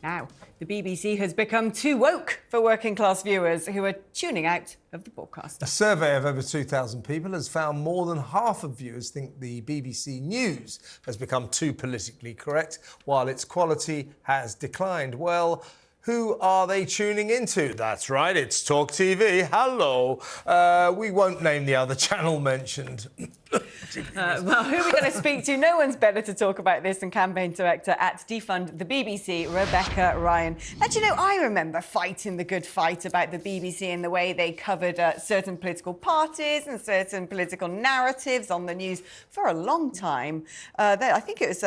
Now, the BBC has become too woke for working-class viewers who are tuning out of the broadcast. A survey of over 2,000 people has found more than half of viewers think the BBC News has become too politically correct, while its quality has declined. Well, who are they tuning into? That's right, it's talkTV. Hello. We won't name the other channel mentioned. Well, who are we going to speak to? No one's better to talk about this than campaign director at Defund the BBC, Rebecca Ryan. And you know, I remember fighting the good fight about the BBC and the way they covered certain political parties and certain political narratives on the news for a long time. I think it was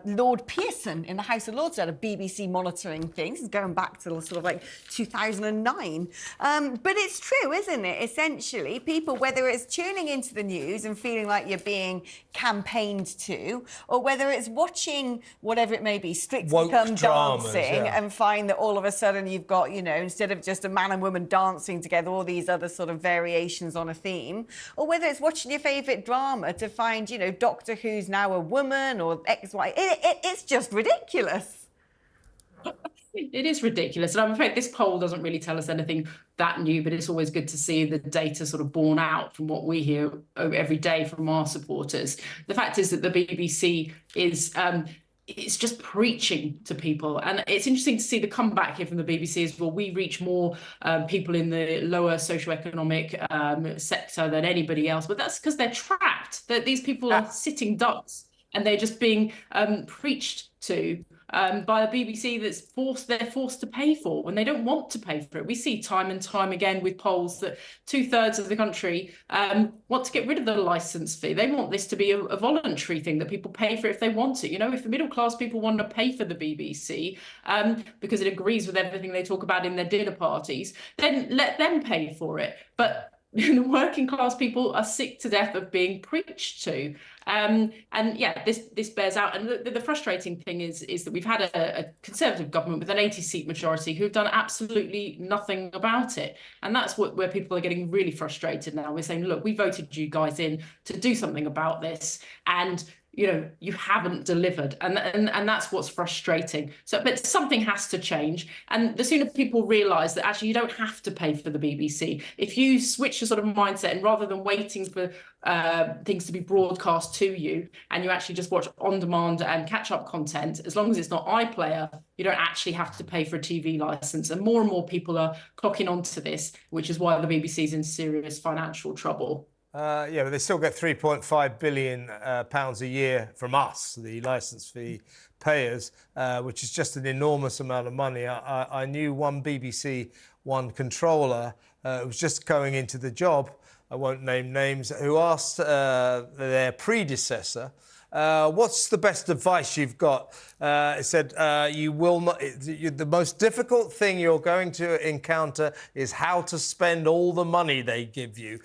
Lord Pearson in the House of Lords had a BBC monitoring thing. This is going back to sort of like 2009. But it's true, isn't it? Essentially, people, whether it's tuning into the news and feeling like you're being campaigned to, or whether it's watching whatever it may be, Strictly Woke Come dramas, Dancing, yeah. and find that all of a sudden you've got, you know, instead of just a man and woman dancing together, all these other sort of variations on a theme, or whether it's watching your favourite drama to find, you know, Doctor Who's now a woman or XY. It's just ridiculous. It is ridiculous. And I'm afraid this poll doesn't really tell us anything that new, but it's always good to see the data sort of borne out from what we hear every day from our supporters. The fact is that the BBC is it's just preaching to people. And it's interesting to see the comeback here from the BBC as well. We reach more people in the lower socioeconomic sector than anybody else, but that's because they're trapped. That these people are sitting ducks and they're just being preached to by a BBC they're forced to pay for when they don't want to pay for it. We see time and time again with polls that 2/3 of the country want to get rid of the licence fee. They want this to be a voluntary thing that people pay for if they want it. You know, if the middle class people want to pay for the BBC because it agrees with everything they talk about in their dinner parties, then let them pay for it. But the working class people are sick to death of being preached to. And yeah, this bears out. And the frustrating thing is that we've had a Conservative government with an 80-seat majority who've done absolutely nothing about it. And that's where people are getting really frustrated now. We're saying, look, we voted you guys in to do something about this. And you know, you haven't delivered, and that's what's frustrating. So, but something has to change, and the sooner people realise that actually you don't have to pay for the BBC, if you switch your sort of mindset and rather than waiting for things to be broadcast to you, and you actually just watch on demand and catch up content, as long as it's not iPlayer, you don't actually have to pay for a TV licence. And more people are clocking onto this, which is why the BBC is in serious financial trouble. Yeah, but they still get £3.5 billion pounds a year from us, the licence fee payers, which is just an enormous amount of money. I knew one BBC One controller who was just going into the job, I won't name names, who asked their predecessor, what's the best advice you've got? It said, you will not. The most difficult thing you're going to encounter is how to spend all the money they give you.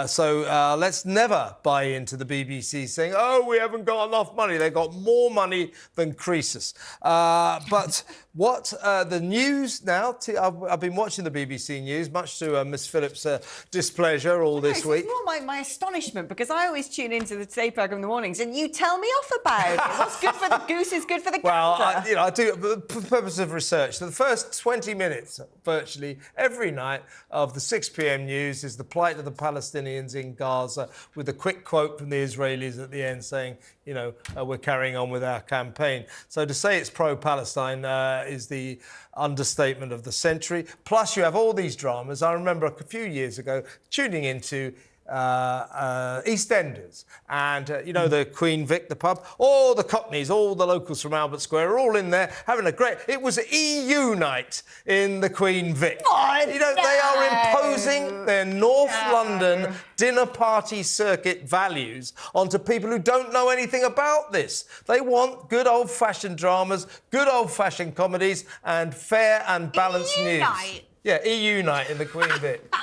So let's never buy into the BBC saying, oh, we haven't got enough money. They've got more money than Croesus. But what the news now? I've been watching the BBC News, much to Miss Phillips' displeasure all this week. It's more my astonishment, because I always tune into the Today programme in the mornings and you tell me off about it. What's good for the goose is good for the gander. Well, I do, for the purpose of research, the first 20 minutes, virtually every night of the 6 p.m. news is the plight of the Palestinians in Gaza, with a quick quote from the Israelis at the end saying, you know, we're carrying on with our campaign. So to say it's pro-Palestine is the understatement of the century. Plus, you have all these dramas. I remember a few years ago tuning into EastEnders, and you know, the Queen Vic, the pub, all the Cockneys, all the locals from Albert Square are all in there having a great. It was EU night in the Queen Vic. Oh, you know, they are imposing their North London dinner party circuit values onto people who don't know anything about this. They want good old-fashioned dramas, good old-fashioned comedies, and fair and balanced EU news. night. Yeah, EU night in the Queen Vic.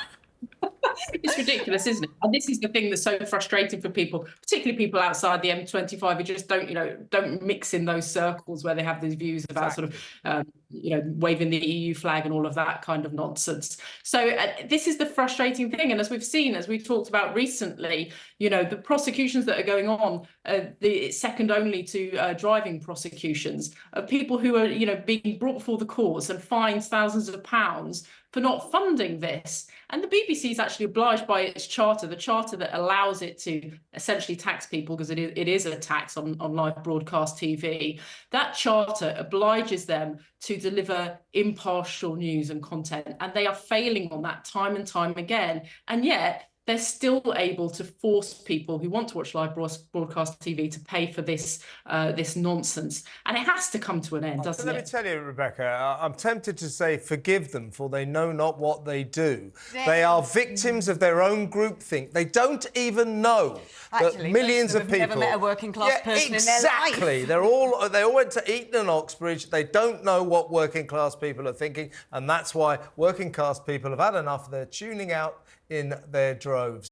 It's ridiculous, isn't it? And this is the thing that's so frustrating for people, particularly people outside the M25 who just don't mix in those circles where they have these views about sort of waving the EU flag and all of that kind of nonsense. So this is the frustrating thing. And as we've talked about recently, the prosecutions that are going on, it's second only to driving prosecutions of people who are, being brought before the courts and fined thousands of pounds for not funding this. And the BBC is actually obliged by its charter, the charter that allows it to essentially tax people, because it is a tax on live broadcast TV. That charter obliges them to deliver impartial news and content, and they are failing on that time and time again. And yet they're still able to force people who want to watch live broadcast TV to pay for this nonsense. And it has to come to an end, doesn't it? Let me tell you, Rebecca, I'm tempted to say forgive them, for they know not what they do. They are victims of their own groupthink. They don't even know that millions of people never met a working class person in their life. Exactly. They all went to Eton and Oxbridge. They don't know what working class people are thinking, and that's why working class people have had enough. They're tuning out in their droves.